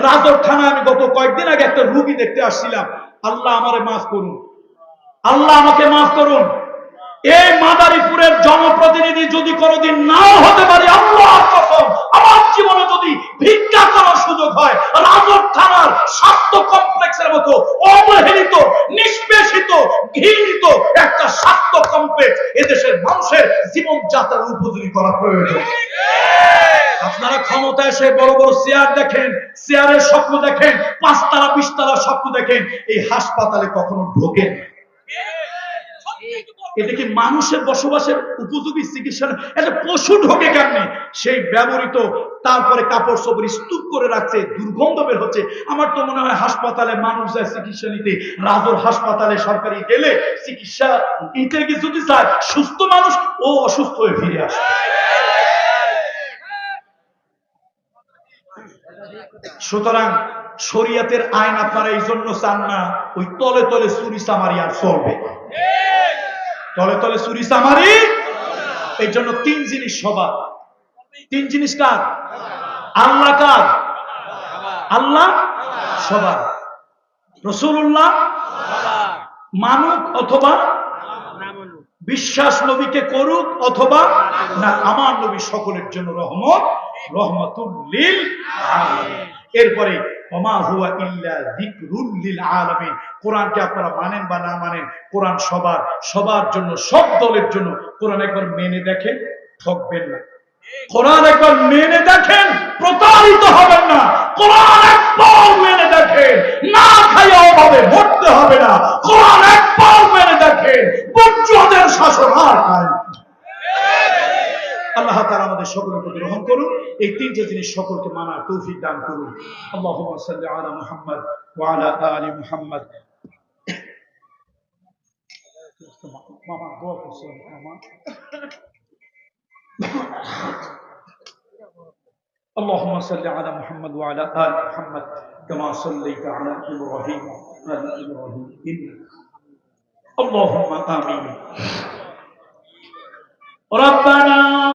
রাজর থানায় আমি গত কয়েকদিন আগে একটা রুগী দেখতে আসছিলাম। আল্লাহ আমারে মাফ করুন, আল্লাহ আমাকে মাফ করুন। এই মাদারীপুরের জনপ্রতিনিধি যদি কোনোদিন নাও হতে পারি, আল্লাহর কসম, আমার জীবনে যদি ভিক্ষা করার সুযোগ হয়, রাজর থানার স্বাস্থ্য কমপ্লেক্সের মতো অবহেলিত, নিষ্পেষিত, ঘৃণিত একটা স্বাস্থ্য কমপ্লেক্স এদেশের মানুষের জীবনযাত্রার উপযোগী করা প্রয়োজন। আপনারা ক্ষমতায় এসে বড় বড় চেয়ার দেখেন, চেয়ারের স্বপ্ন দেখেন, 5 তলা 20 তলার স্বপ্ন দেখেন, এই হাসপাতালে কখনো ঢোকেন? এটা কি মানুষের বসবাসের উপযোগী চিকিৎসা? এটা পশু ঢোকে কেমনে? সেই ব্যবহৃত, তারপরে কাপড় চোপড় স্তূপ করে রাখছে, দুর্গন্ধ বের হচ্ছে। আমার তো মনে হয় হাসপাতালে মানুষ যায় চিকিৎসা নিতে, রাজর হাসপাতালে সরকারি গেলে চিকিৎসা নিতে গিয়ে যদি চায় সুস্থ মানুষ, ও অসুস্থ হয়ে ফিরে আসে। সুতরাং শরীয়তের আইন আপনারা এই জন্য চান না ওই তলে তলে চুরি চামারি আর চলবে, তলে তলে চুরি চামারি। এই জন্য 3 জিনিস সবার। 3 জিনিস কার? আল্লাহ কার? আল্লাহ সবার, রাসূলুল্লাহ মানুক অথবা বিশ্বাস নবীকে করুক অথবা না, আমার নবী সকলের জন্য রহমত, রহমাতুল লিল আলামিন। এরপরে ওমা হুয়া ইল্লা যিকরুল লিল আলামিন। কোরআনকে আপনারা মানেন বা না মানেন, কোরআন সবার, সবার জন্য, সব দলের জন্য। কোরআন একবার মেনে দেখেন, ঠকবেন না। কোরআন একবার মেনে দেখেন, প্রতারিত হবেন না। কোরআন একবার মেনে দেখেন, না খাইয়া অভাবে মরতে হবে না। কোরআন একবার মেনে দেখেন, বজ্রদের শাসন আর কায়েম। আল্লাহ তাআলা আমাদের সকলের প্রতি রহম করুন, এই 3টে জিনিস সকলকে মানার তৌফিক দান করুন। আল্লাহুম্মা সাল্লি আলা মুহাম্মাদ ওয়া আলা আলি মুহাম্মাদ। মামা দোয়া করছেন মামা। اللهم صل على محمد وعلى آل محمد كما صليت على إبراهيم وعلى إبراهيم إنك اللهم آمين ربنا